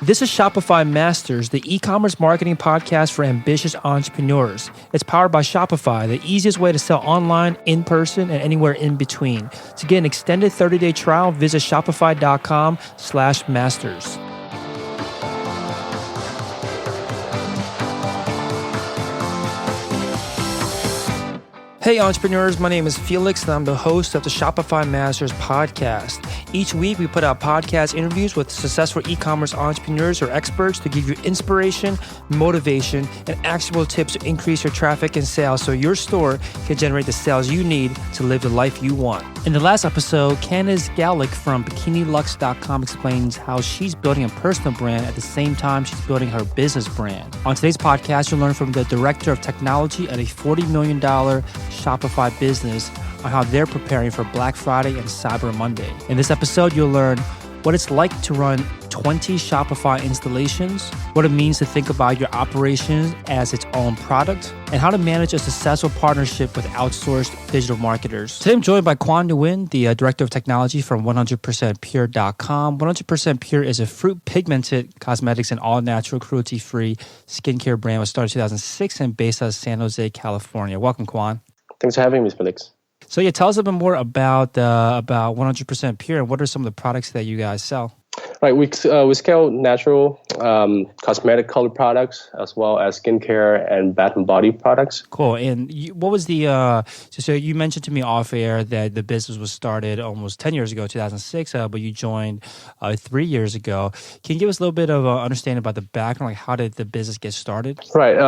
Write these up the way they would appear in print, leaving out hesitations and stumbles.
This is Shopify Masters, the e-commerce marketing podcast for ambitious entrepreneurs. It's powered by Shopify, the easiest way to sell online, in person, and anywhere in between. To get an extended 30-day trial, visit shopify.com/masters. Hey entrepreneurs, my name is Felix and I'm the host of the Shopify Masters podcast. Each week we put out podcast interviews with successful e-commerce entrepreneurs or experts to give you inspiration, motivation, and actionable tips to increase your traffic and sales so your store can generate the sales you need to live the life you want. In the last episode, Candice Gallick from BikiniLux.com explains how she's building a personal brand at the same time she's building her business brand. On today's podcast, you'll learn from the director of technology at a $40 million Shopify business on how they're preparing for Black Friday and Cyber Monday. In this episode, you'll learn what it's like to run 20 Shopify installations, what it means to think about your operations as its own product, and how to manage a successful partnership with outsourced digital marketers. Today, I'm joined by Quan Nguyen, the Director of Technology from 100%pure.com. 100% Pure is a fruit-pigmented cosmetics and all-natural, cruelty-free skincare brand that was started in 2006 and based out of San Jose, California. Welcome, Quan. Thanks for having me, Felix. So tell us a bit more about 100% Pure and what are some of the products that you guys sell? Right, we scale natural cosmetic color products as well as skincare and bath and body products. Cool. And what was the, so you mentioned to me off air that the business was started almost 10 years ago, 2006, but you joined 3 years ago. Can you give us a little bit of understanding about the background, like how did the business get started? Right,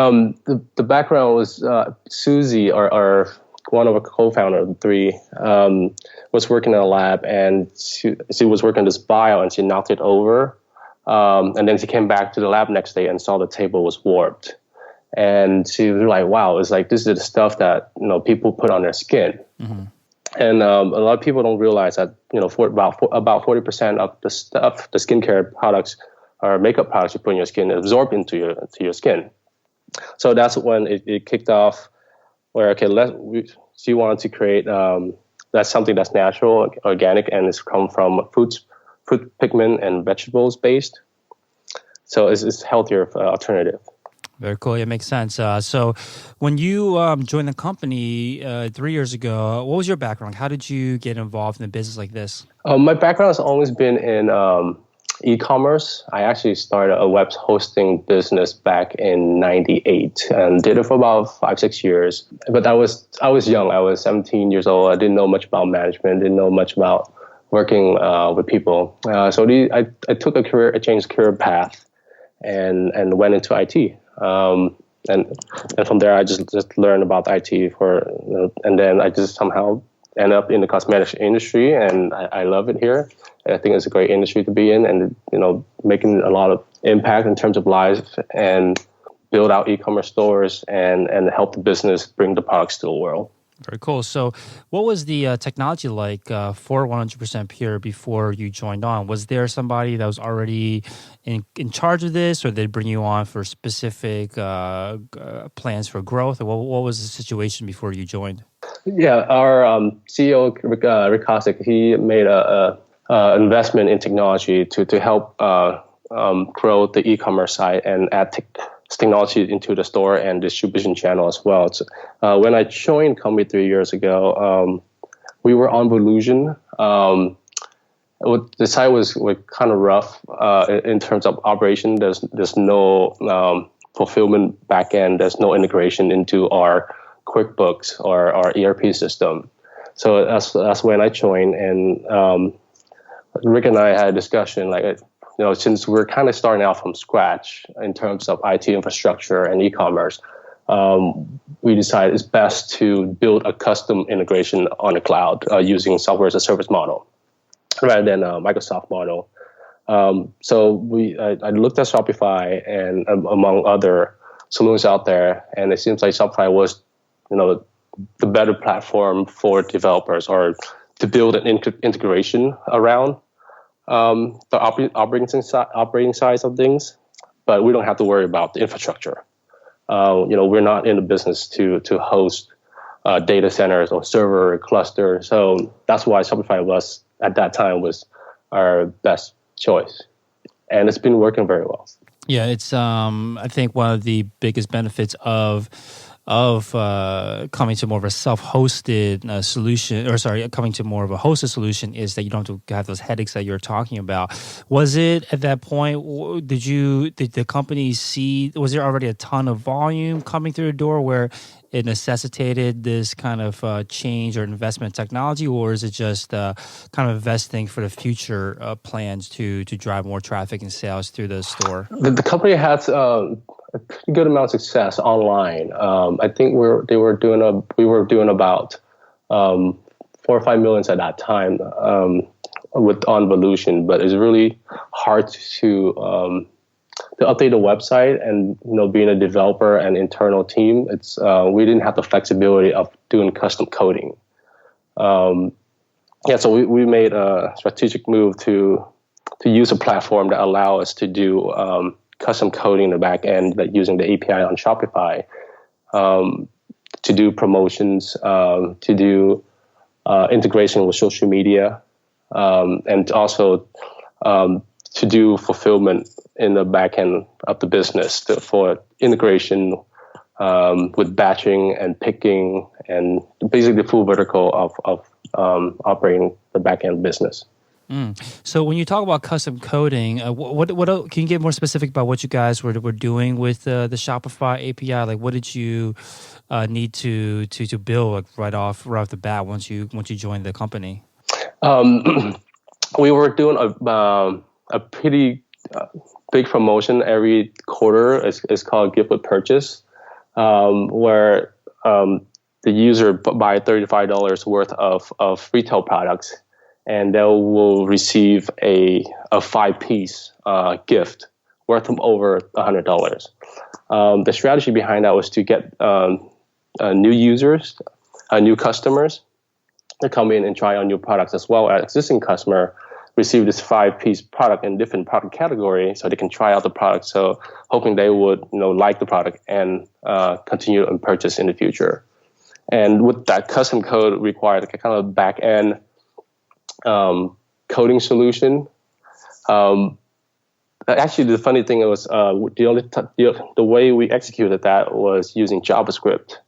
the background was Susie, our one of our co-founders, the three, was working in a lab and she was working on this bio and she knocked it over. And then she came back to the lab next day and saw the table was warped. And she was like, wow, it's like, this is the stuff that, people put on their skin. Mm-hmm. And a lot of people don't realize that, for about 40% of the stuff, the skincare products or makeup products you put in your skin absorb into your skin. So that's when it kicked off. Where she wanted to create that's something that's natural, organic, and it's come from fruit pigment and vegetables based. So it's healthier alternative. Very cool. It makes sense. So when you joined the company 3 years ago, what was your background? How did you get involved in a business like this? My background has always been in e-commerce. I actually started a web hosting business back in '98 and did it for about 5-6 years. But I was young. I was 17 years old. I didn't know much about management. Didn't know much about working with people. So I took a changed career path and went into IT. And from there, I just learned about IT and then I just somehow end up in the cosmetics industry, and I love it here. I think it's a great industry to be in, and making a lot of impact in terms of lives and build out e-commerce stores and help the business bring the products to the world. Very cool. So what was the technology like for 100% Pure before you joined on? Was there somebody that was already in charge of this, or did they bring you on for specific plans for growth? Or what was the situation before you joined? Yeah, our CEO, Rick Kosick, he made a investment in technology to help grow the e-commerce side and add technology into the store and distribution channel as well. So, when I joined the company 3 years ago, we were on Volusion. The site was kind of rough in terms of operation. There's no fulfillment backend. There's no integration into our QuickBooks or our ERP system. So that's when I joined, and Rick and I had a discussion since we're kind of starting out from scratch in terms of IT infrastructure and e-commerce, we decided it's best to build a custom integration on the cloud using software as a service model rather than a Microsoft model. So I looked at Shopify and among other solutions out there, and it seems like Shopify was the better platform for developers or to build an integration around the operating side of things, but we don't have to worry about the infrastructure. We're not in the business to host data centers or server clusters, so that's why Shopify at that time was our best choice. and it's been working very well. Yeah, it's I think one of the biggest benefits of coming to more of a self-hosted solution, or sorry, coming to more of a hosted solution, is that you don't have to have those headaches that you're talking about. Was it at that point? Did the company see? Was there already a ton of volume coming through the door where it necessitated this kind of change or investment in technology, or is it just kind of investing for the future plans to drive more traffic and sales through the store? The company has a pretty good amount of success online. I think we were doing about 4 or 5 million at that time on Volution, but it's really hard to update the website, and being a developer and internal team, it's we didn't have the flexibility of doing custom coding. So we made a strategic move to use a platform that allow us to do custom coding in the back end, that using the API on Shopify, to do promotions, to do integration with social media, and also to do fulfillment in the back end of the business for integration with batching and picking, and basically the full vertical of operating the back end business. So when you talk about custom coding, what can you get more specific about what you guys were doing with the Shopify API? Like, what did you need to build, like right off the bat once you joined the company? We were doing a pretty big promotion every quarter. It's called Gift with Purchase, where the user buy $35 worth of retail products, and they will receive a 5-piece gift worth of over $100. The strategy behind that was to get new users, new customers to come in and try on new products, as well as existing customer receive this 5-piece product in different product category, so they can try out the product. So hoping they would like the product and continue and purchase in the future. And with that custom code required a kind of back end coding solution. Actually, the funny thing was the way we executed that was using JavaScript.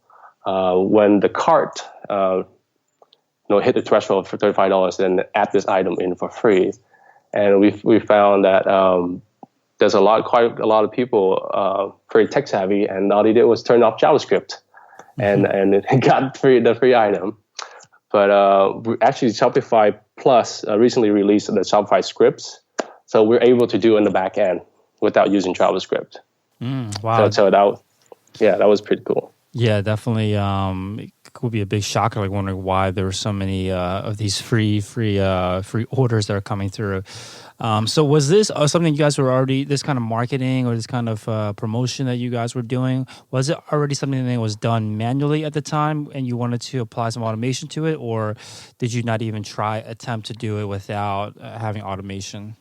When the cart hit the threshold for $35, then add this item in for free, and we found that there's quite a lot of people very tech savvy, and all they did was turn off JavaScript, and it got the free item. But actually, Shopify Plus recently released the Shopify scripts, so we're able to do in the back end without using JavaScript. Wow! So that was pretty cool. Yeah, definitely. It could be a big shocker, like wondering why there were so many of these free orders that are coming through. So was this something you guys were already, this kind of marketing or this kind of promotion that you guys were doing, was it already something that was done manually at the time and you wanted to apply some automation to it, or did you not even attempt to do it without having automation?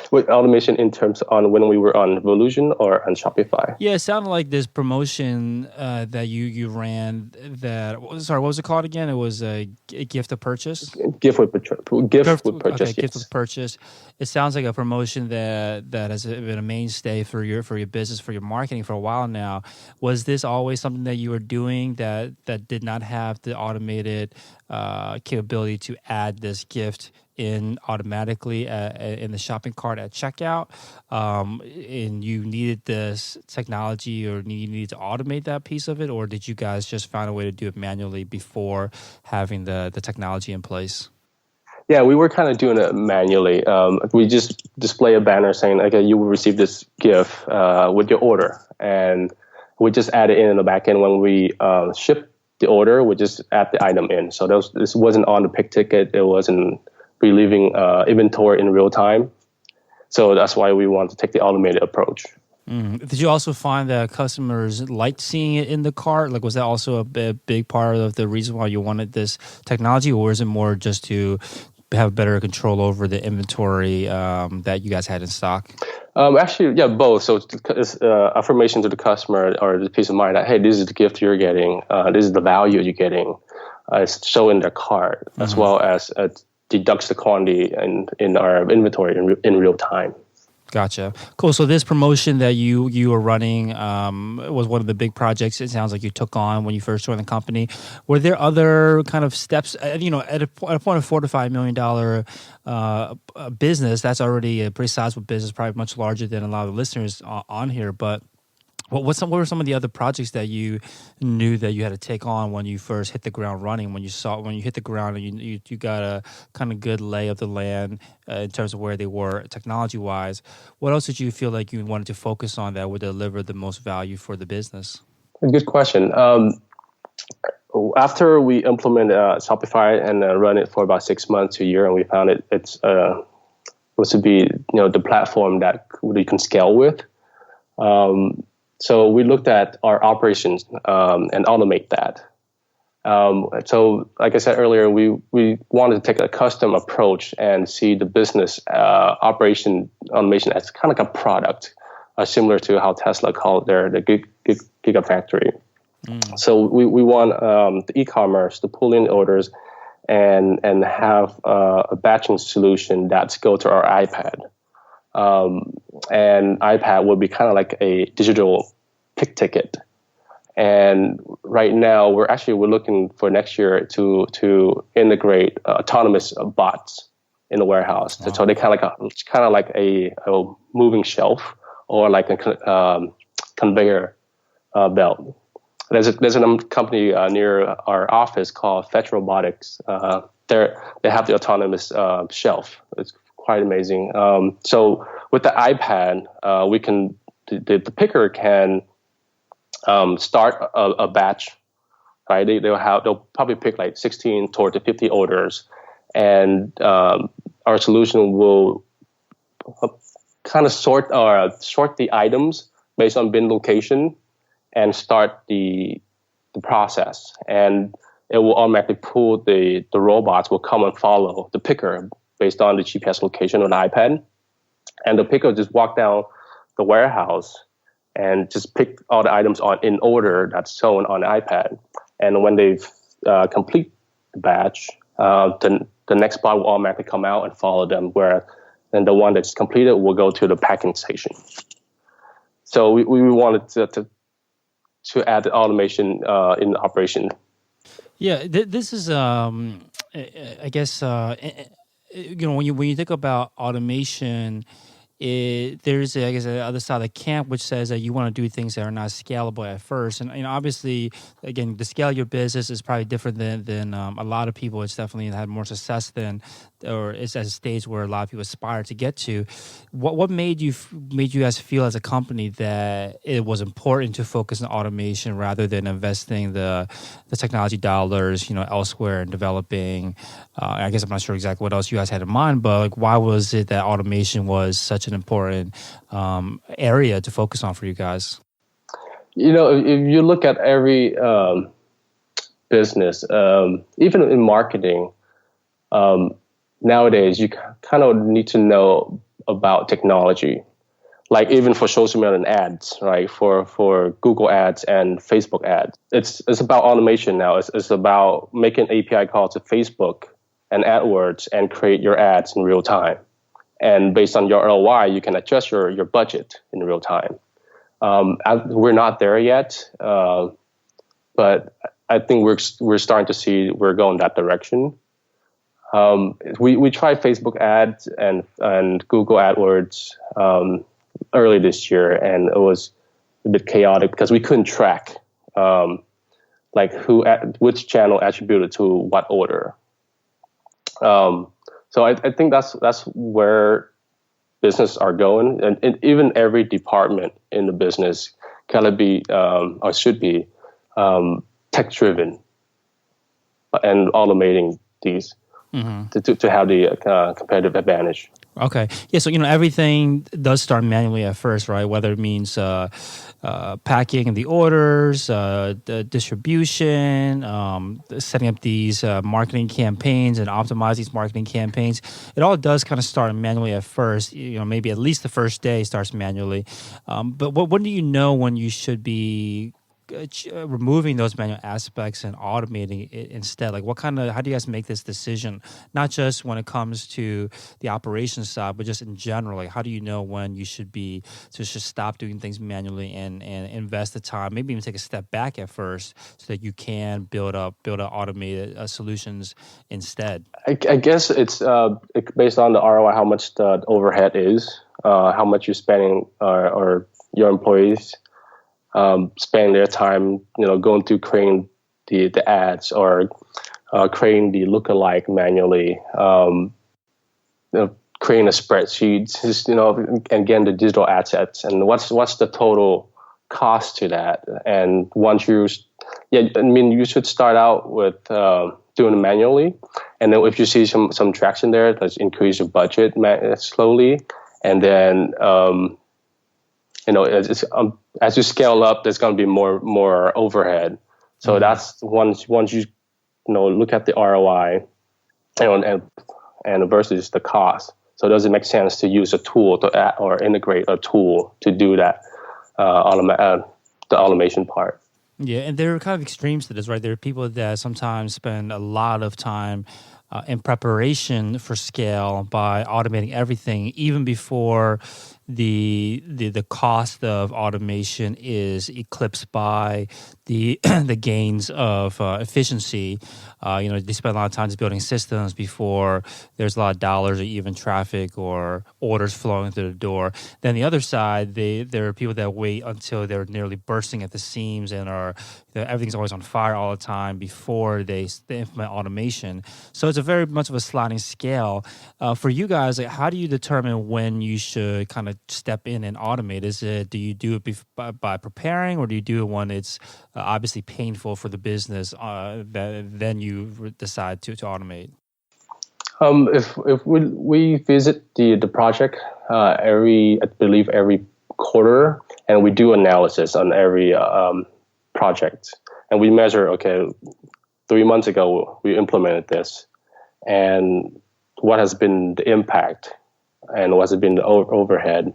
With automation in terms on when we were on Volution or on Shopify? Yeah, it sounded like this promotion that you ran. What was it called again? It was a gift of purchase. Gift with purchase. Okay, yes. Gift with purchase. It sounds like a promotion that has been a mainstay for your business, for your marketing for a while now. Was this always something that you were doing that did not have the automated capability to add this gift in automatically in the shopping cart at checkout, and you needed this technology, or you needed to automate that piece of it, or did you guys just find a way to do it manually before having the technology in place? Yeah, we were kind of doing it manually. We just display a banner saying, okay, you will receive this gift with your order, and we just add it in the back end when we ship the order. We just add the item in. So this wasn't on the pick ticket. It wasn't relieving inventory in real time. So that's why we want to take the automated approach. Did you also find that customers liked seeing it in the cart? Like, was that also a big part of the reason why you wanted this technology, or is it more just to have better control over the inventory that you guys had in stock? Actually, yeah, both. So it's affirmation to the customer, or the peace of mind that, hey, this is the gift you're getting. This is the value you're getting. It's shown in their cart, as well as deducts the quantity in our inventory in real time. Gotcha. Cool. So this promotion that you were running was one of the big projects. It sounds like you took on when you first joined the company. Were there other kind of steps? At a point of $4 to $5 million business, that's already a pretty sizable business, probably much larger than a lot of the listeners on here. But what were some of the other projects that you knew that you had to take on when you first hit the ground running? When you hit the ground and you got a kind of good lay of the land in terms of where they were technology wise. What else did you feel like you wanted to focus on that would deliver the most value for the business? A good question. After we implemented Shopify and run it for about 6 months to a year, and we found it was to be the platform that we can scale with. So we looked at our operations and automate that. So like I said earlier, we wanted to take a custom approach and see the business operation automation as kind of like a product, similar to how Tesla called the Gigafactory. So we want the e-commerce to pull in orders and have a batching solution that's go to our iPad. And iPad would be kind of like a digital pick ticket. And right now, we're looking for next year to integrate autonomous bots in the warehouse. Wow. So they kind of like a moving shelf or like a conveyor belt. There's a company near our office called Fetch Robotics. They have the autonomous shelf. It's quite amazing. So with the iPad, the picker can start a batch. Right? They'll probably pick like 16 to 50 orders, and our solution will kind of sort the items based on bin location and start the process. And it will automatically pull the robots will come and follow the picker based on the GPS location on the iPad. And the picker just walk down the warehouse and just pick all the items in order that's shown on the iPad. And when they've complete the batch, then the next bot will automatically come out and follow them, then the one that's completed will go to the packing station. So we wanted to add the automation in the operation. Yeah, this is, I guess, when you think about automation, there's the other side of the camp which says that you want to do things that are not scalable at first, and obviously, again, to scale your business is probably different than a lot of people. It's definitely had more success than, or it's at a stage where a lot of people aspire to get to. What made you guys feel as a company that it was important to focus on automation rather than investing the technology dollars elsewhere and developing? I guess I'm not sure exactly what else you guys had in mind, but why was it that automation was such an important area to focus on for you guys? If you look at every business, even in marketing, nowadays you kind of need to know about technology. Like even for social media and ads, right? For Google ads and Facebook ads, it's about automation now. It's about making API calls to Facebook and AdWords and create your ads in real time. And based on your ROI, you can adjust your budget in real time. We're not there yet, but I think we're starting to see we're going that direction. We tried Facebook ads and Google AdWords early this year, and it was a bit chaotic because we couldn't track which channel attributed to what order. So I think that's where business are going, and even every department in the business can be or should be tech driven and automating these to have the competitive advantage. Okay. Yeah. So, everything does start manually at first, right? Whether it means packing the orders, the distribution, setting up these marketing campaigns and optimize these marketing campaigns. It all does kind of start manually at first. Maybe at least the first day starts manually. But when do you know when you should be removing those manual aspects and automating it instead? Like how do you guys make this decision? Not just when it comes to the operations side, but just in general, like how do you know when you should stop doing things manually and invest the time, maybe even take a step back at first so that you can build up automated solutions instead? I guess it's based on the ROI, how much the overhead is, how much you're spending, or your employees spend their time, going through creating the ads or creating the lookalike manually, creating a spreadsheet, just, and getting the digital assets, and what's the total cost to that. And once you should start out with doing it manually, and then if you see some traction there, let's increase your budget slowly, and then as you scale up, there's going to be more overhead. So that's once you look at the ROI and versus the cost. So does it make sense to use a tool to add or integrate a tool to do that the automation part? Yeah, and there are kind of extremes to this, right? There are people that sometimes spend a lot of time in preparation for scale by automating everything, even before the cost of automation is eclipsed by the the gains of efficiency. They spend a lot of time just building systems before there's a lot of dollars or even traffic or orders flowing through the door. Then the other side, there are people that wait until they're nearly bursting at the seams and everything's always on fire all the time before they implement automation. So it's a very much of a sliding scale. For you guys, like, how do you determine when you should kind of step in and automate? Do you do it by preparing, or do you do it when it's obviously painful for the business, then you decide to automate? If we visit the project every quarter, and we do analysis on every project, and we measure, okay, 3 months ago we implemented this, and what has been the impact, and what has been the overhead,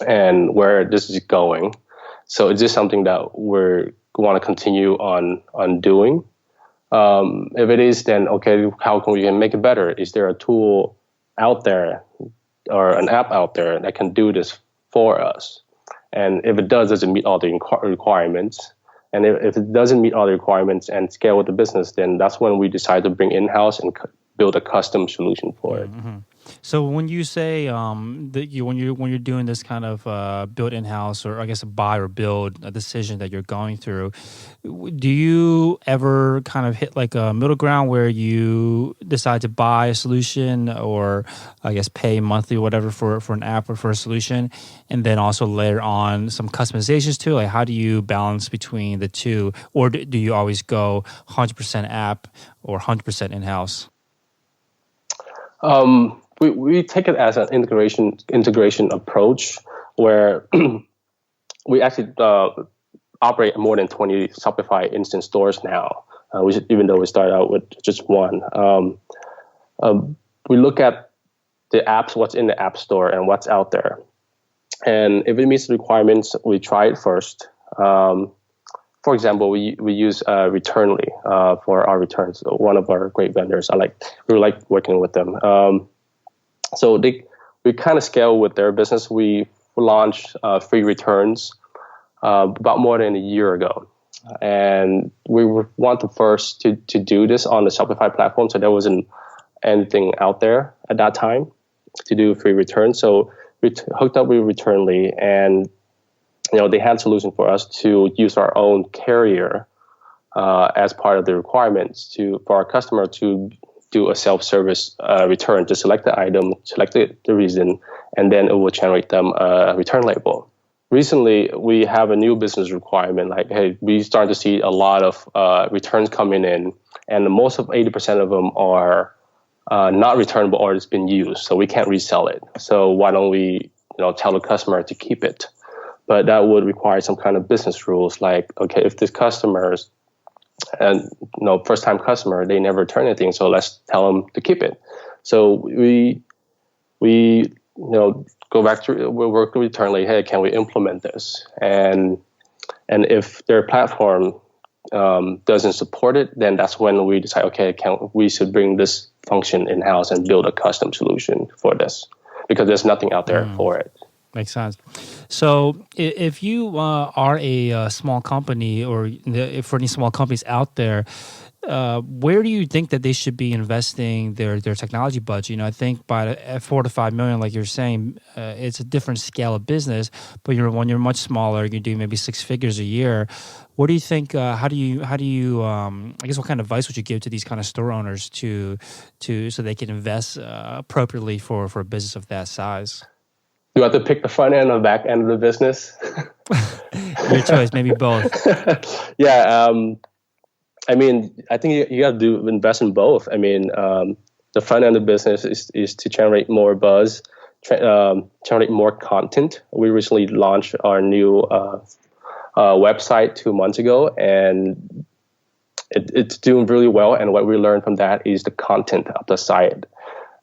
and where this is going. So is this something that we want to continue on doing? If it is, then okay, how can we make it better? Is there a tool out there or an app out there that can do this for us? And if it does it meet all the requirements? And if it doesn't meet all the requirements and scale with the business, then that's when we decide to bring in-house and build a custom solution for it. Mm-hmm. So when you say that when you're doing this kind of build in-house, or I guess a buy or build a decision that you're going through, do you ever kind of hit like a middle ground where you decide to buy a solution, or I guess pay monthly or whatever for an app or for a solution, and then also layer on some customizations too? Like, how do you balance between the two, or do you always go 100% app or 100% in-house? We take it as an integration approach, where we actually operate more than 20 Shopify instant stores now. Even though we started out with just one, we look at the apps, what's in the app store and what's out there, and if it meets the requirements, we try it first. For example, we use Returnly for our returns. So one of our great vendors. We like working with them. So we kind of scale with their business. We launched free returns about more than a year ago, and we were one of the first to do this on the Shopify platform. So there wasn't anything out there at that time to do free returns. So we hooked up with Returnly, and they had a solution for us to use our own carrier as part of the requirements for our customer to do a self-service return, to select the item, select the reason, and then it will generate them a return label. Recently, we have a new business requirement, like, hey, we start to see a lot of returns coming in, and most of 80% of them are not returnable, or it's been used, so we can't resell it. So why don't we tell the customer to keep it? But that would require some kind of business rules, like, okay, if this customer's first time customer, they never return anything, so let's tell them to keep it. So we go back to, we work with Returnly, hey, can we implement this? And And if their platform doesn't support it, then that's when we decide, okay, we should bring this function in-house and build a custom solution for this, because there's nothing out there for it. Makes sense. So if you are a small company, or for any small companies out there, where do you think that they should be investing their technology budget? I think by $4 to $5 million, like you're saying, it's a different scale of business. But when you're much smaller, you do maybe six figures a year. What do you think? How do you? I guess what kind of advice would you give to these kind of store owners so they can invest appropriately for a business of that size? You have to pick the front end or back end of the business. Your choice, maybe both. Yeah. I think you got to invest in both. The front end of the business is to generate more buzz, generate more content. We recently launched our new website 2 months ago, and it's doing really well. And what we learned from that is the content of the site.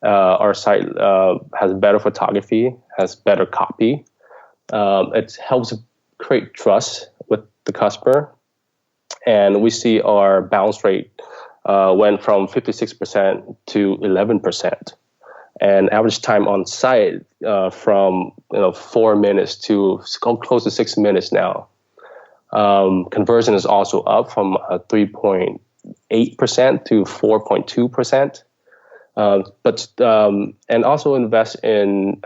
Our site has better photography, has better copy. It helps create trust with the customer. And we see our bounce rate went from 56% to 11%. And average time on site from 4 minutes to close to 6 minutes now. Conversion is also up from 3.8% to 4.2%. And also invest in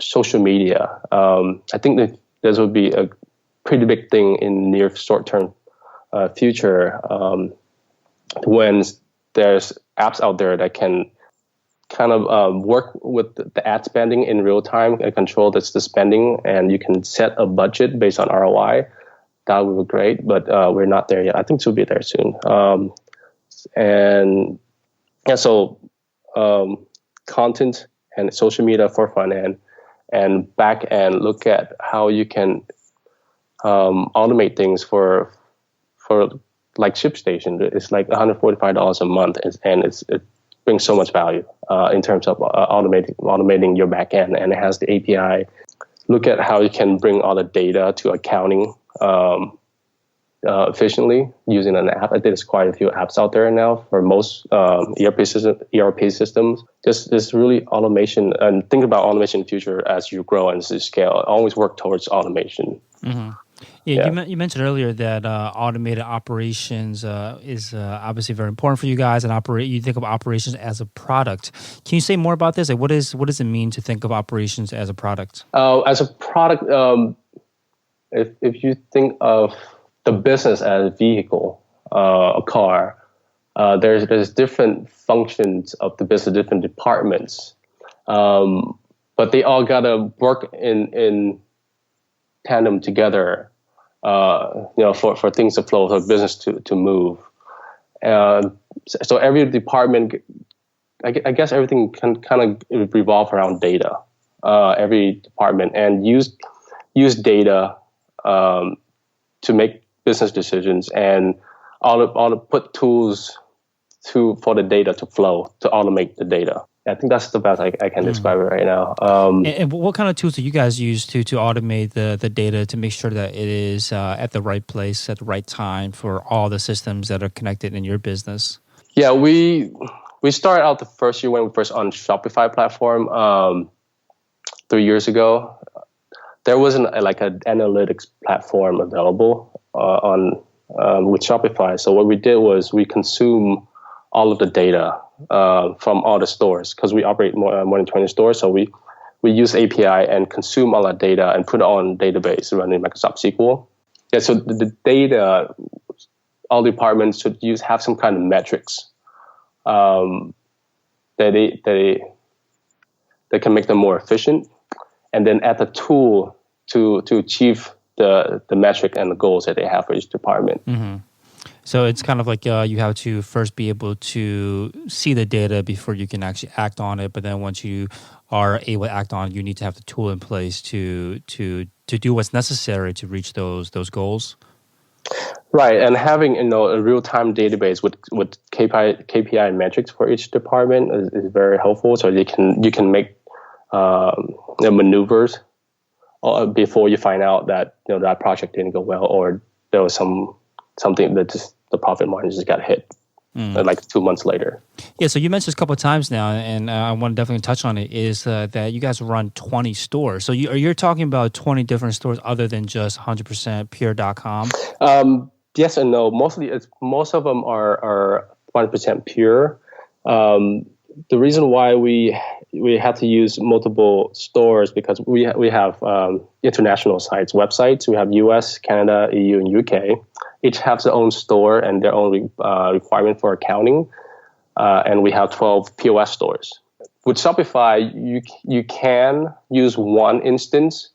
social media. I think that this would be a pretty big thing in near short-term future, when there's apps out there that can kind of work with the ad spending in real time and control the spending, and you can set a budget based on ROI. That would be great, but we're not there yet. I think we'll be there soon. So content and social media for front end, and back end, look at how you can automate things for like ShipStation. It's like $145 a month, and it brings so much value in terms of automating your back end, and it has the API. Look at how you can bring all the data to accounting efficiently using an app. I think there's quite a few apps out there now for most ERP systems. Just really automation, and think about automation in the future as you grow and as you scale. Always work towards automation. Mm-hmm. Yeah. You mentioned earlier that automated operations is obviously very important for you guys, and you think of operations as a product. Can you say more about this? Like, what does it mean to think of operations as a product? As a product, if you think of the business as a vehicle, a car, there's different functions of the business, different departments, but they all gotta work in tandem together, for things to flow, for business to move. So every department, I guess everything can kind of revolve around data. Every department, and use data to make business decisions, and all to put tools for the data to flow, to automate the data. I think that's the best I can describe it right now. And what kind of tools do you guys use to automate the data to make sure that it is at the right place at the right time for all the systems that are connected in your business? Yeah, we started out the first year when we first on Shopify platform 3 years ago. There wasn't an analytics platform available with Shopify. So what we did was we consume all of the data from all the stores, because we operate more than 20 stores. So we use API and consume all that data and put it on database running Microsoft SQL. Yeah, so the data, all departments should have some kind of metrics that can make them more efficient, and then add the tool to achieve the metric and the goals that they have for each department. Mm-hmm. So it's kind of like you have to first be able to see the data before you can actually act on it. But then once you are able to act on it, you need to have the tool in place to do what's necessary to reach those goals. Right, and having a real-time database with KPI metrics for each department is very helpful. So you can make maneuvers before you find out that that project didn't go well, or there was something that just the profit margin just got hit like 2 months later. Yeah, so you mentioned this a couple of times now, and I want to definitely touch on it, is that you guys run 20 stores. So you're talking about 20 different stores other than just 100% pure.com? Yes and no. Most of them are 100% pure. The reason why we have to use multiple stores because we have international websites. We have US, Canada, EU, and UK. Each have their own store and their own requirement for accounting. And we have 12 POS stores. With Shopify, you can use one instance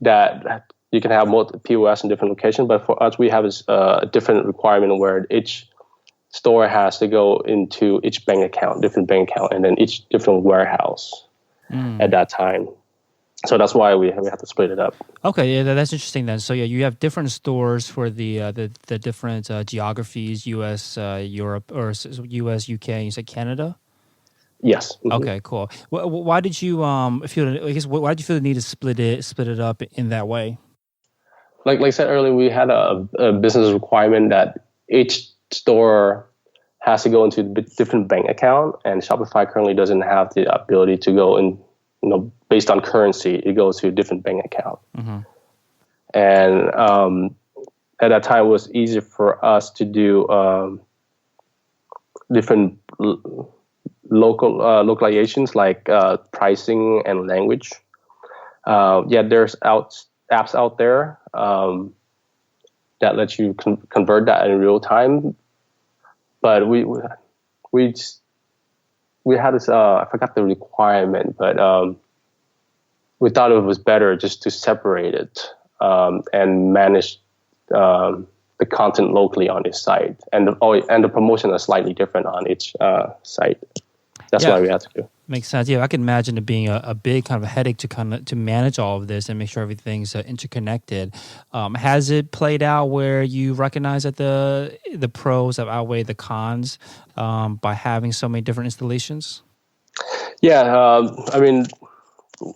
that you can have multiple POS in different locations. But for us, we have a different requirement where each store has to go into each different bank account, and then each different warehouse at that time. So that's why we have to split it up. Okay, yeah, that's interesting then. So yeah, you have different stores for the different geographies: U.S., Europe, or U.S., U.K. You said Canada. Yes. Mm-hmm. Okay, cool. Why did you feel? I guess why did you feel the need to split it up in that way? Like I said earlier, we had a business requirement that each store has to go into a different bank account, and Shopify currently doesn't have the ability to go in. Based on currency, it goes to a different bank account. Mm-hmm. And at that time, it was easier for us to do different localizations like pricing and language. There's apps out there that let you convert that in real time. But we had this, I forgot the requirement, but we thought it was better just to separate it and manage the content locally on each site. And the promotion is slightly different on each site. That's why we had to do. Makes sense. Yeah, I can imagine it being a big kind of a headache to manage all of this and make sure everything's interconnected. Has it played out where you recognize that the pros have outweighed the cons by having so many different installations? Yeah, I mean,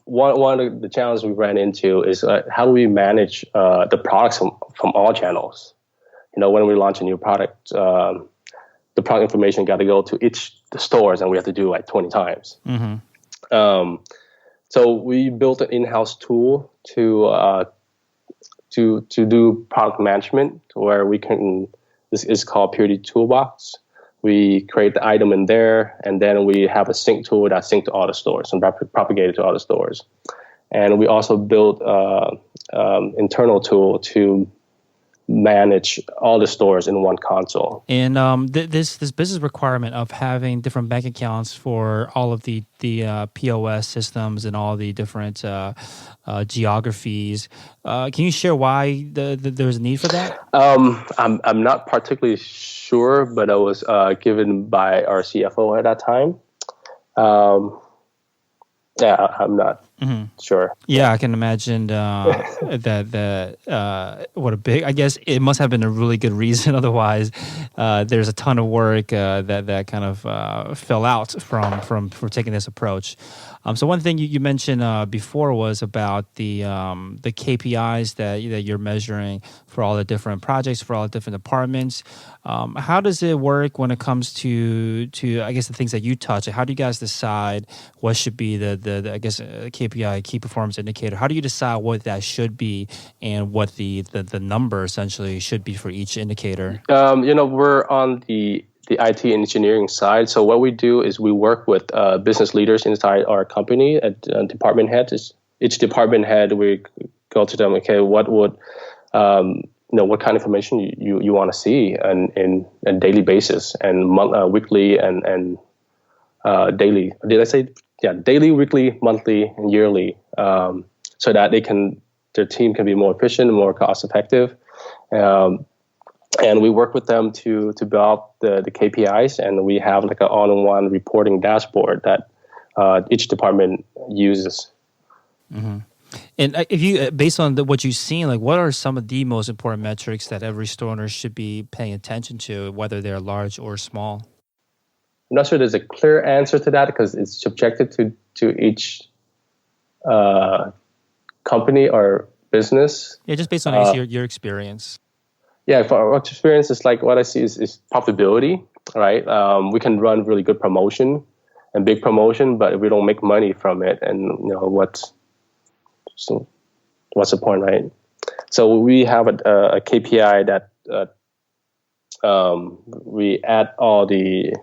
one of the challenges we ran into is how do we manage the products from all channels? When we launch a new product, the product information got to go to each stores, and we have to do like 20 times. Mm-hmm. So we built an in-house tool to do product management, where we can. This is called Purity Toolbox. We create the item in there, and then we have a sync tool that syncs to all the stores and propagate it to all the stores. And we also built internal tool to manage all the stores in one console. And this business requirement of having different bank accounts for all of the POS systems and all the different geographies, can you share why there's a need for that? I'm not particularly sure, but it was given by our CFO at that time. I'm not sure. Yeah, I can imagine that what a big. I guess it must have been a really good reason. Otherwise, there's a ton of work that kind of fell out from taking this approach. So one thing you mentioned before was about the KPIs that you're measuring for all the different projects, for all the different departments. How does it work when it comes to I guess the things that you touch? How do you guys decide what should be the I guess KPI, key performance indicator? How do you decide what that should be and what the number essentially should be for each indicator? We're on the IT engineering side. So what we do is we work with business leaders inside our company at department heads. Each department head, we go to them. Okay, what would what kind of information you want to see in a daily basis and weekly and daily. Did I say daily, weekly, monthly, and yearly, so that their team can be more efficient, more cost effective. And we work with them to build the KPIs, and we have like an all-in-one reporting dashboard that each department uses. Mm-hmm. And if you, based on what you've seen, like what are some of the most important metrics that every store owner should be paying attention to, whether they're large or small? I'm not sure there's a clear answer to that because it's subjected to each company or business. Yeah, just based on your experience. Yeah, for our experience, it's like what I see is profitability, right? We can run really good promotion and big promotion, but if we don't make money from it, and what's the point, right? So we have a KPI that we add all the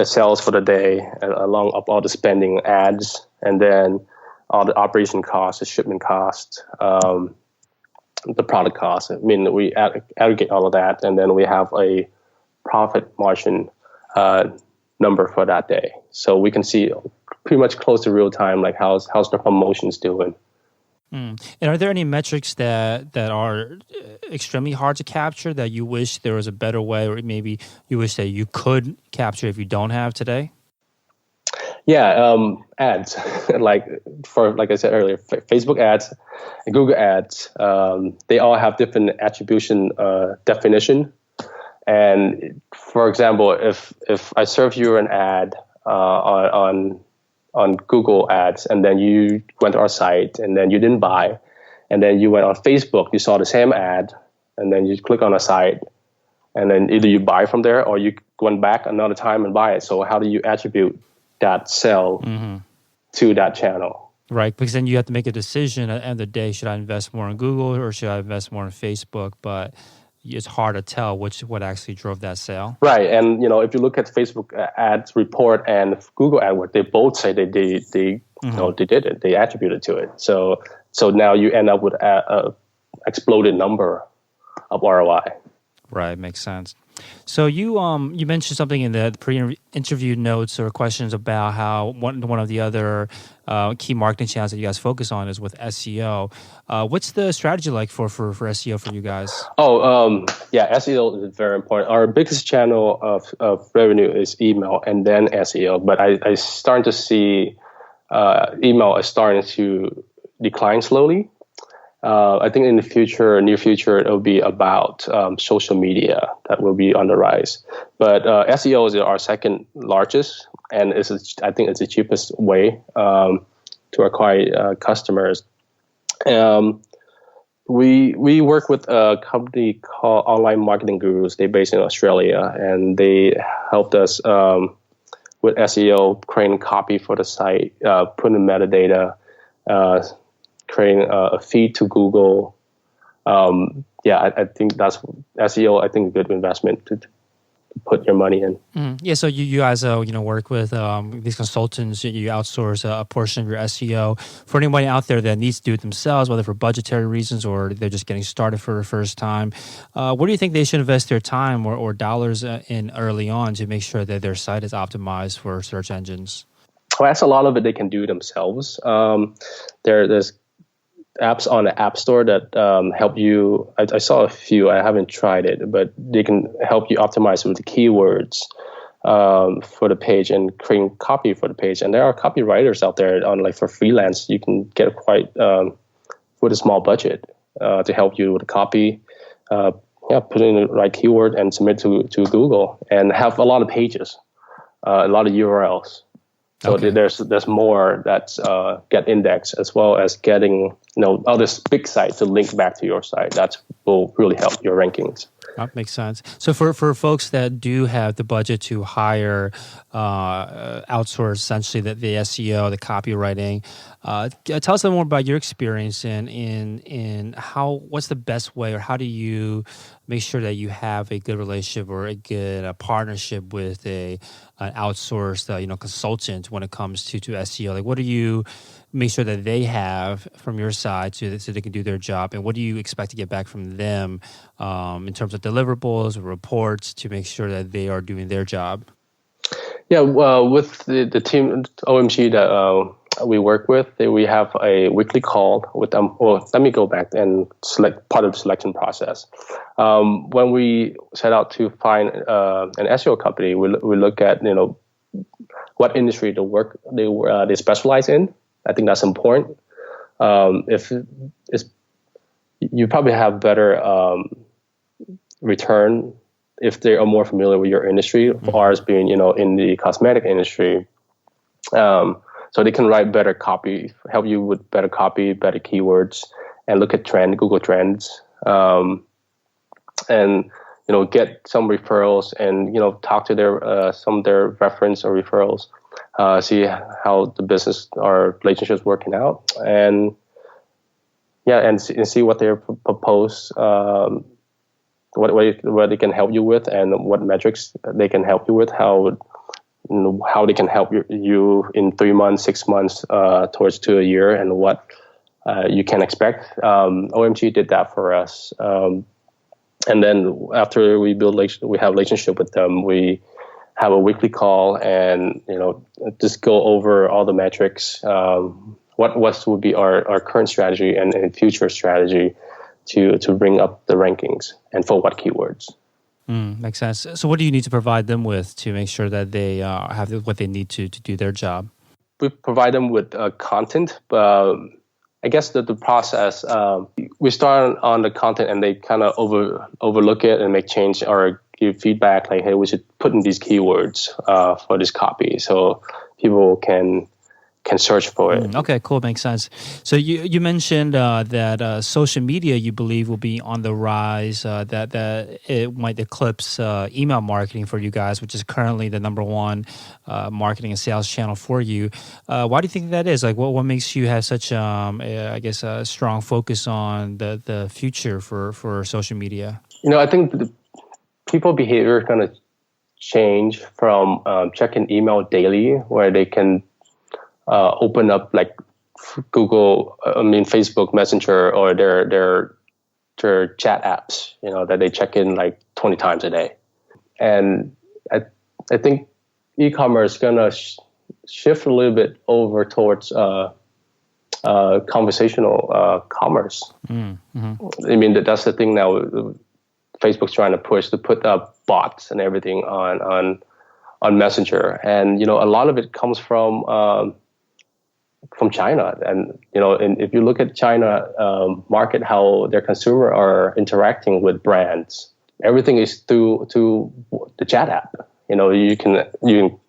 sales for the day, along with all the spending ads, and then all the operation costs, the shipment cost, the product cost. I mean, we aggregate all of that, and then we have a profit margin number for that day. So we can see pretty much close to real time, like how's the promotions doing. And are there any metrics that are extremely hard to capture that you wish there was a better way, or maybe you wish that you could capture if you don't have today? Yeah, ads. like I said earlier, Facebook ads and Google ads, they all have different attribution definition. And for example, if I serve you an ad on Google ads, and then you went to our site and then you didn't buy, and then you went on Facebook, you saw the same ad, and then you click on a site, and then either you buy from there or you went back another time and buy it. So how do you attribute that sell to that channel? Right, because then you have to make a decision at the end of the day, should I invest more in Google or should I invest more in Facebook? But it's hard to tell what actually drove that sale. Right, and if you look at Facebook ads report and Google AdWords, they both say they did it, they attributed to it. So now you end up with a exploded number of ROI. Right, makes sense. So you mentioned something in the pre-interview notes or questions about how one of the other key marketing channels that you guys focus on is with SEO. What's the strategy like for SEO for you guys? SEO is very important. Our biggest channel of revenue is email and then SEO. But I starting to see email is starting to decline slowly. I think in the near future, it will be about social media that will be on the rise. But SEO is our second largest, and I think it's the cheapest way to acquire customers. We work with a company called Online Marketing Gurus. They're based in Australia, and they helped us with SEO, creating copy for the site, putting metadata, creating a feed to Google. I think that's SEO. I think a good investment to put your money in. Yeah, so you guys work with these consultants. You outsource a portion of your SEO. For anybody out there that needs to do it themselves, whether for budgetary reasons or they're just getting started for the first time, what do you think they should invest their time or dollars in early on to make sure that their site is optimized for search engines? Well, that's a lot of it they can do themselves. There's apps on the App Store that help you. I saw a few. I haven't tried it, but they can help you optimize with the keywords for the page and creating copy for the page. And there are copywriters out there for freelance. You can get quite with a small budget to help you with the copy. Put in the right keyword and submit to Google and have a lot of pages, a lot of URLs. So okay. There's more that's get indexed, as well as getting other big sites to link back to your site. That will really help your rankings. That makes sense. So for folks that do have the budget to hire, outsource essentially the SEO, the copywriting, tell us a little more about your experience in what's the best way, or how do you make sure that you have a good relationship or a good partnership with an outsourced consultant when it comes to SEO? Like, what do you make sure that they have from your side so they can do their job, and what do you expect to get back from them in terms of deliverables or reports to make sure that they are doing their job? Yeah, with the team OMG that we work with, we have a weekly call with them. Well, let me go back and select part of the selection process. When we set out to find an SEO company, we look at what industry they specialize in. I think that's important. If you probably have better return if they are more familiar with your industry. For ours being in the cosmetic industry. So so they can write better copy, help you with better copy, better keywords, and look at Google Trends, and get some referrals, and talk to their some of their reference or referrals, see how the business or relationships working out, and see what they propose, what they can help you with, and what metrics they can help you with, how they can help you in 3 months, 6 months, towards to a year, and what you can expect. OMG did that for us. And then after we have relationship with them, we have a weekly call and, just go over all the metrics, what would be our current strategy and future strategy to bring up the rankings, and for what keywords. Makes sense. So what do you need to provide them with to make sure that they have what they need to do their job? We provide them with content, but I guess the process, we start on the content and they kind of overlook it and make change or give feedback like, hey, we should put in these keywords for this copy so people can search for it. Okay, cool. Makes sense. So you mentioned that social media, you believe, will be on the rise, that it might eclipse email marketing for you guys, which is currently the number one marketing and sales channel for you. Why do you think that is? Like, what makes you have such, a strong focus on the future for social media? I think the people behavior is going to change from checking email daily, where they can open up like Facebook Messenger or their chat apps, that they check in like 20 times a day. And I think e-commerce is gonna shift a little bit over towards conversational commerce. Mm-hmm. That's the thing now. Facebook's trying to push to put up bots and everything on Messenger, and a lot of it comes from China, and if you look at China market, how their consumer are interacting with brands, everything is through the chat app. You can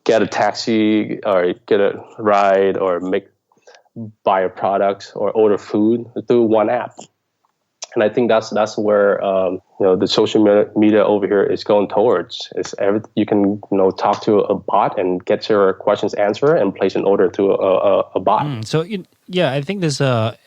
get a taxi or get a ride or buy a product or order food through one app. And I think that's where the social media over here is going towards. You can talk to a bot and get your questions answered and place an order through a bot. So I think this is a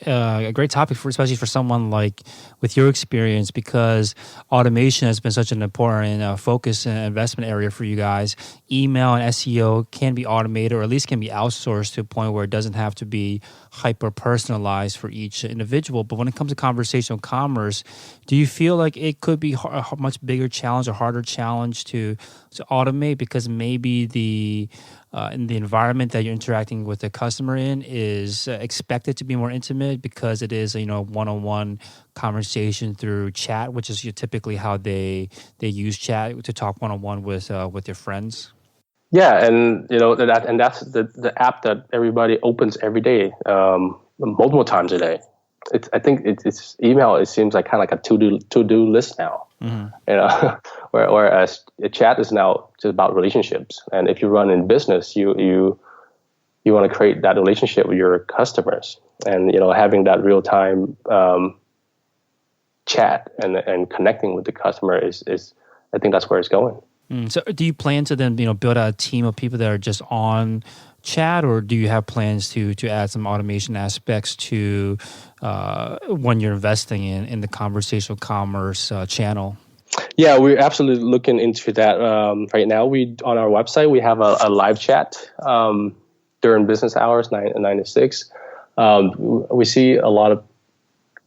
great topic especially for someone like with your experience, because automation has been such an important focus and investment area for you guys. Email and SEO can be automated, or at least can be outsourced to a point where it doesn't have to be hyper personalized for each individual. But when it comes to conversational commerce, do you feel like it could be a much bigger challenge or harder challenge to automate, because maybe in the environment that you're interacting with the customer in is expected to be more intimate, because it is one-on-one conversation through chat, which is typically how they use chat to talk one-on-one with their friends? Yeah, and that's the app that everybody opens every day, multiple times a day. I think it's email. It seems like kind of like a to-do list now. Mm-hmm. Whereas a chat is now just about relationships. And if you run in business, you want to create that relationship with your customers, and having that real time chat and connecting with the customer is I think that's where it's going. So do you plan to then build out a team of people that are just on chat, or do you have plans to add some automation aspects to when you're investing in the conversational commerce channel? Yeah, we're absolutely looking into that right now. On our website we have a live chat during business hours, 9 to 6. We see a lot of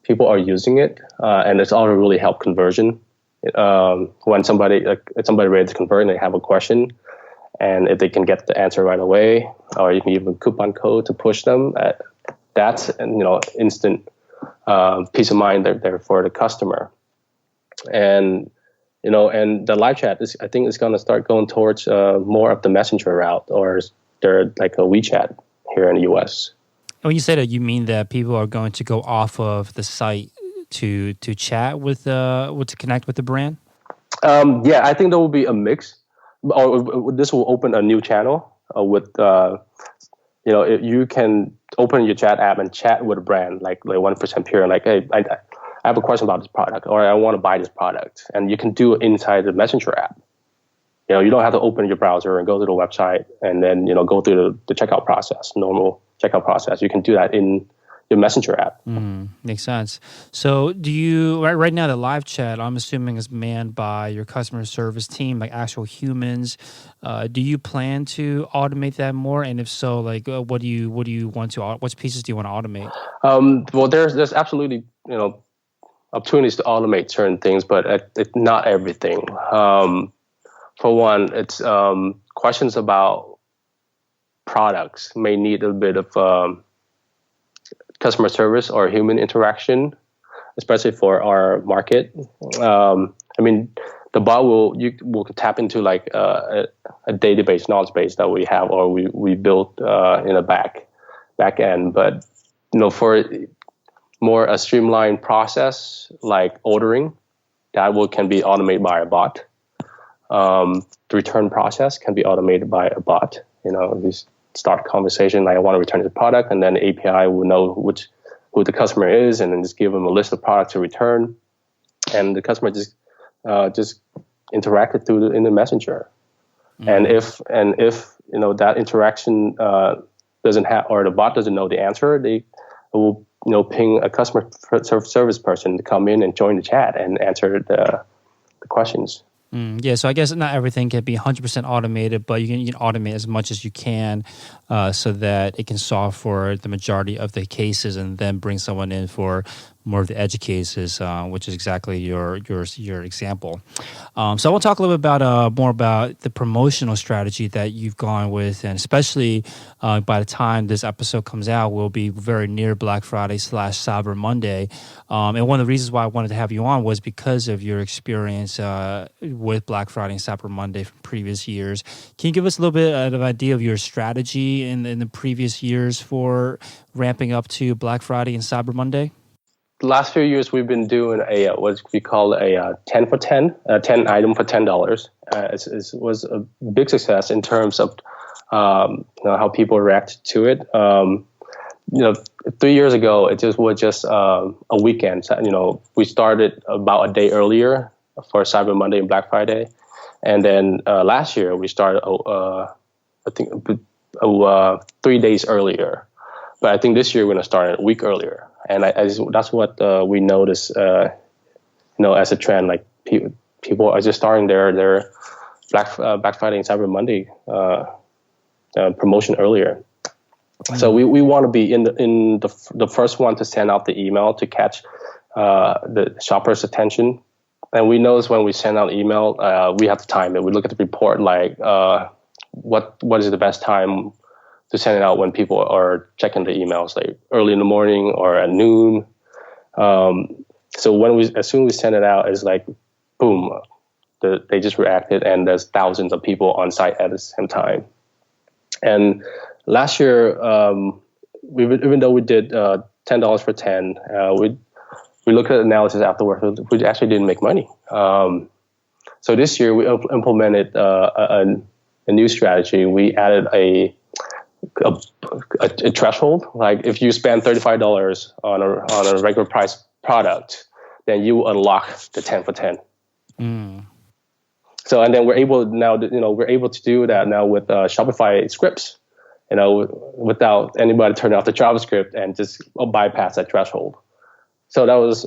people are using it, and it's all really help conversion. When somebody ready to convert and they have a question, and if they can get the answer right away, or you can give a coupon code to push them, that's instant peace of mind there for the customer. And and the live chat I think is going to start going towards more of the messenger route, or they're like a WeChat here in the US. When you say that, you mean that people are going to go off of the site to chat with to connect with the brand? Yeah, I think there will be a mix. Or this will open a new channel with you can open your chat app and chat with a brand like 1% Pure, and like, hey, I have a question about this product, or I want to buy this product, and you can do it inside the Messenger app. You don't have to open your browser and go to the website and then go through the checkout process, normal checkout process. You can do that in your Messenger app. Makes sense. So do you, right now the live chat, I'm assuming, is manned by your customer service team, like actual humans. Do you plan to automate that more? And if so, like what pieces do you want to automate? Well, there's absolutely, opportunities to automate certain things, but not everything. For one, it's questions about products may need a bit of customer service or human interaction, especially for our market. The bot will tap into like a database, knowledge base that we have, or we built in a back end. But for more a streamlined process like ordering, that can be automated by a bot. The return process can be automated by a bot. You start a conversation like, I want to return the product, and then the API will know who the customer is, and then just give them a list of products to return, and the customer just interacted in the messenger. And if that interaction doesn't have, or the bot doesn't know the answer, they will ping a customer service person to come in and join the chat and answer the questions. Yeah, so I guess not everything can be 100% automated, but you can automate as much as you can so that it can solve for the majority of the cases, and then bring someone in for more of the edge cases, which is exactly your example. So I want to talk a little bit more about the promotional strategy that you've gone with, and especially by the time this episode comes out, we'll be very near Black Friday / Cyber Monday. And one of the reasons why I wanted to have you on was because of your experience with Black Friday and Cyber Monday from previous years. Can you give us a little bit of an idea of your strategy in the previous years for ramping up to Black Friday and Cyber Monday? The last few years, we've been doing what we call a 10 for 10, 10 item for $10. It was a big success in terms of how people react to it. 3 years ago, it was just a weekend. We started about a day earlier for Cyber Monday and Black Friday, and then last year we started I think 3 days earlier. But I think this year we're going to start a week earlier, and that's what we notice. As a trend, like people are just starting their Black Friday and Cyber Monday promotion earlier. Mm-hmm. So we want to be in the first one to send out the email to catch the shopper's attention. And we notice when we send out email, we have to time it. We look at the report, like what is the best time to send it out when people are checking the emails, like early in the morning or at noon. So as soon as we send it out, it's like, boom, they just reacted, and there's thousands of people on site at the same time. And last year, even though we did $10 for 10, we looked at analysis afterwards. We actually didn't make money. So this year we implemented a new strategy. We added a threshold. Like if you spend $35 on a regular price product, then you unlock the 10 for 10. Mm. So, and then we're able to do that now with Shopify scripts, without anybody turning off the JavaScript and just bypass that threshold. So that's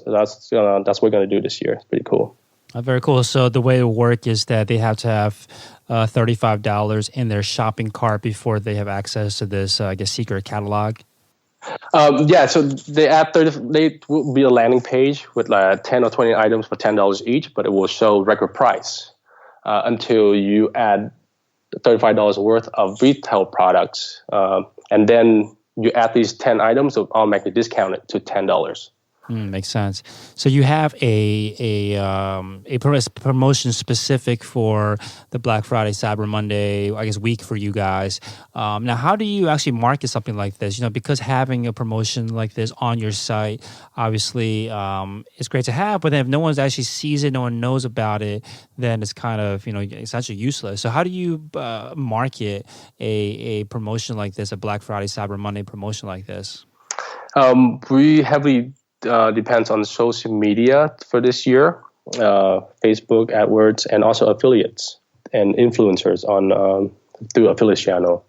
what we're going to do this year. It's pretty cool. Very cool. So the way it will work is that they have to have $35 in their shopping cart before they have access to this, secret catalog. So they add they will be a landing page with 10 or 20 items for $10 each, but it will show record price until you add $35 worth of retail products, and then you add these 10 items, so automatically discount it to $10. Makes sense. So you have promotion specific for the Black Friday, Cyber Monday, I guess week for you guys. Now, how do you actually market something like this? Because having a promotion like this on your site, obviously, it's great to have. But then if no one actually sees it, no one knows about it, then it's kind of essentially useless. So how do you market a promotion like this, a Black Friday, Cyber Monday promotion like this? We heavily depends on social media for this year, Facebook, AdWords, and also affiliates and influencers on through affiliate channel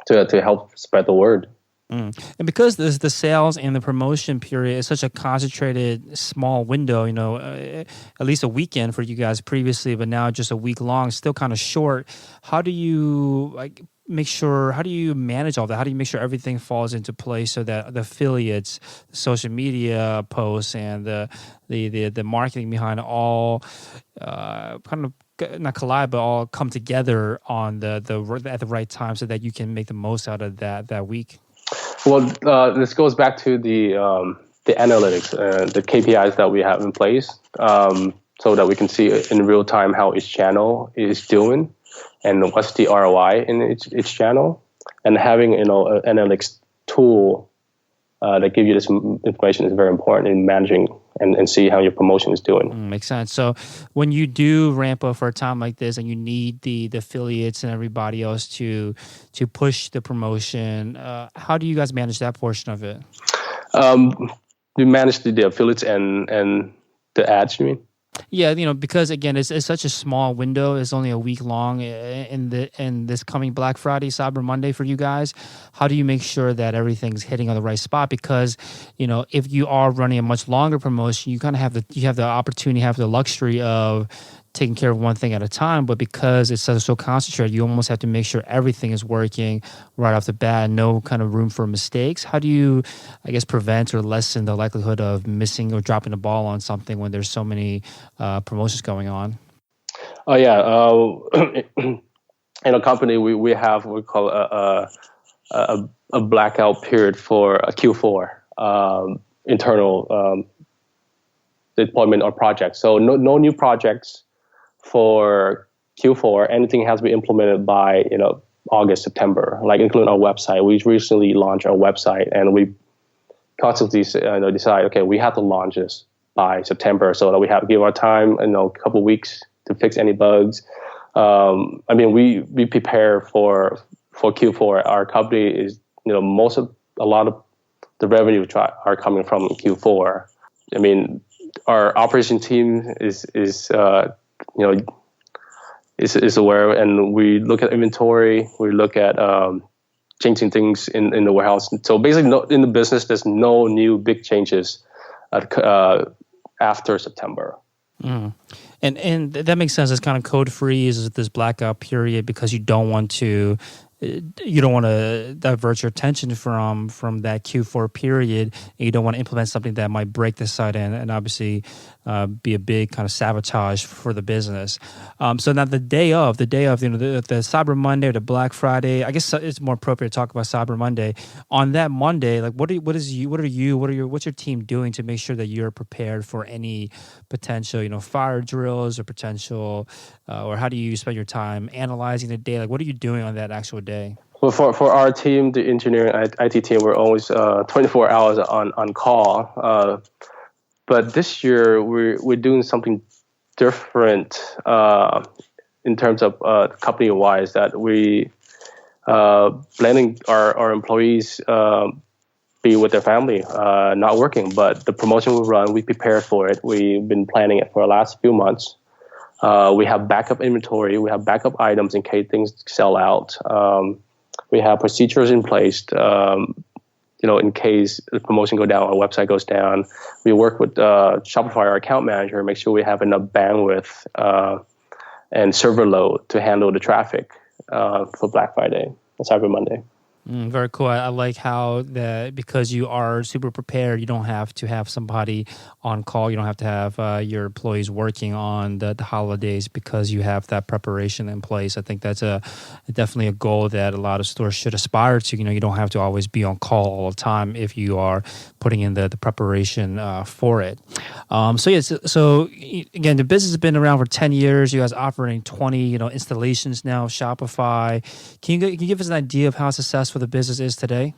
to help spread the word. And because the sales and the promotion period is such a concentrated, small window, at least a weekend for you guys previously, but now just a week long, still kind of short. How do you how do you manage all that? How do you make sure everything falls into place so that the affiliates, the social media posts, and the marketing behind all kind of not collide, but all come together on at the right time so that you can make the most out of that week? Well, this goes back to the analytics, the KPIs that we have in place, so that we can see in real time how each channel is doing and what's the ROI in each channel. And having an analytics tool that give you this information is very important in managing and see how your promotion is doing. Makes sense. So when you do ramp up for a time like this and you need the affiliates and everybody else to push the promotion, how do you guys manage that portion of it? We manage the affiliates and the ads, you mean? Yeah, because again, it's such a small window. It's only a week long in this coming Black Friday, Cyber Monday for you guys. How do you make sure that everything's hitting on the right spot? Because if you are running a much longer promotion, you kind of have the opportunity, have the luxury of taking care of one thing at a time. But because it's so concentrated, you almost have to make sure everything is working right off the bat, no kind of room for mistakes. How do you, I guess, prevent or lessen the likelihood of missing or dropping the ball on something when there's so many promotions going on? Oh yeah, in a company we have what we call a blackout period for a Q4 internal deployment or project. So no new projects for Q4. Anything has to be implemented by August, September, like including our website. We recently launched our website, and we constantly decide, okay, we have to launch this by September, so that we have to give our time, a couple of weeks to fix any bugs. We prepare for Q4. Our company is, a lot of the revenue are coming from Q4. Our operation team is aware, and we look at inventory. We look at changing things in the warehouse. So basically, in the business, there's no new big changes after September. And that makes sense. It's kind of code freeze is this blackout period because you don't want to divert your attention from that Q4 period, and you don't want to implement something that might break the site and obviously be a big kind of sabotage for the business. So now the day of the Cyber Monday or the Black Friday, I guess it's more appropriate to talk about Cyber Monday. On that Monday, like what's your team doing to make sure that you're prepared for any potential fire drills or potential or how do you spend your time analyzing the day? Like what are you doing on that actual day? Well, for our team, the engineering IT team, we're always 24 hours on call. But this year, we're doing something different in terms of company-wise, that we planning our employees be with their family, not working. But the promotion we run, we prepare for it. We've been planning it for the last few months. We have backup inventory. We have backup items in case things sell out. We have procedures in place, in case the promotion go down, our website goes down. We work with Shopify, our account manager, make sure we have enough bandwidth and server load to handle the traffic for Black Friday and Cyber Monday. Very cool. I like how that because you are super prepared, you don't have to have somebody on call. You don't have to have your employees working on the holidays because you have that preparation in place. I think that's definitely a goal that a lot of stores should aspire to. You don't have to always be on call all the time if you are putting in the preparation for it. So again, the business has been around for 10 years. You guys operating 20 installations now of Shopify. Can you give us an idea of how successful the business is today?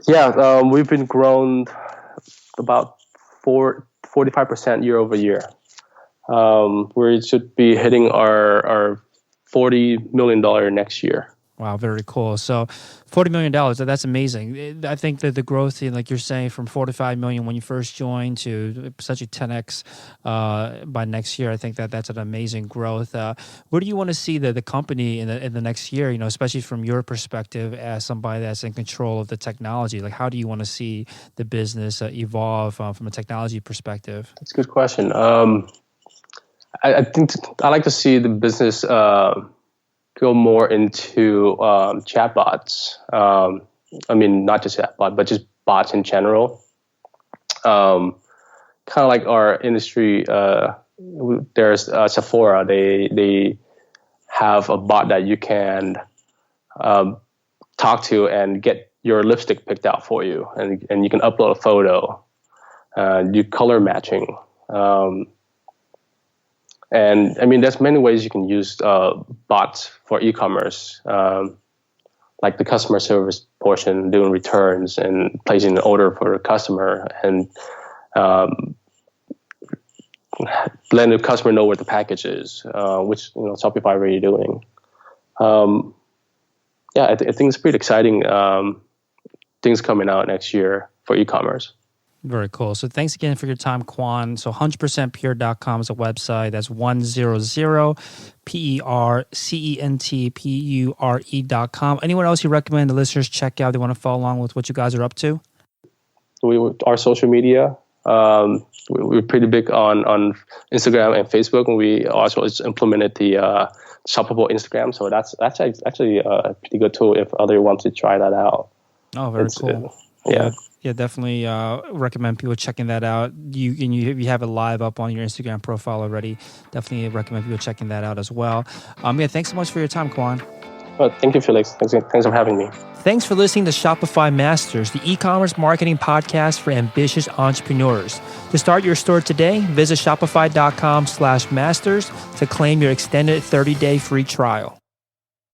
Yeah, we've been grown about 45% year over year. We should be hitting our $40 million next year. Wow, very cool. So $40 million, that's amazing. I think that the growth, like you're saying, from $45 million when you first joined to essentially 10x by next year, I think that's an amazing growth. Where do you want to see the company in the next year, especially from your perspective as somebody that's in control of the technology? Like, how do you want to see the business evolve from a technology perspective? That's a good question. I think I like to see the business go more into chatbots. Not just chatbot, but just bots in general. Kind of like our industry, there's Sephora. They have a bot that you can talk to and get your lipstick picked out for you, and you can upload a photo, do color matching. And there's many ways you can use bots for e-commerce, like the customer service portion, doing returns and placing an order for a customer, and letting the customer know where the package is, which Shopify already doing. I think it's pretty exciting things coming out next year for e-commerce. Very cool. So thanks again for your time, Quan. So 100percentpure.com is a website. That's 100percentpure.com. Anyone else you recommend the listeners check out? They want to follow along with what you guys are up to? Our social media. We're pretty big on Instagram and Facebook, and we also implemented the shoppable Instagram. So that's actually a pretty good tool if others want to try that out. Oh, very cool. Yeah, definitely recommend people checking that out. You have it live up on your Instagram profile already. Definitely recommend people checking that out as well. Thanks so much for your time, Quan. Well, thank you, Felix. Thanks for having me. Thanks for listening to Shopify Masters, the e-commerce marketing podcast for ambitious entrepreneurs. To start your store today, visit shopify.com/masters to claim your extended 30-day free trial.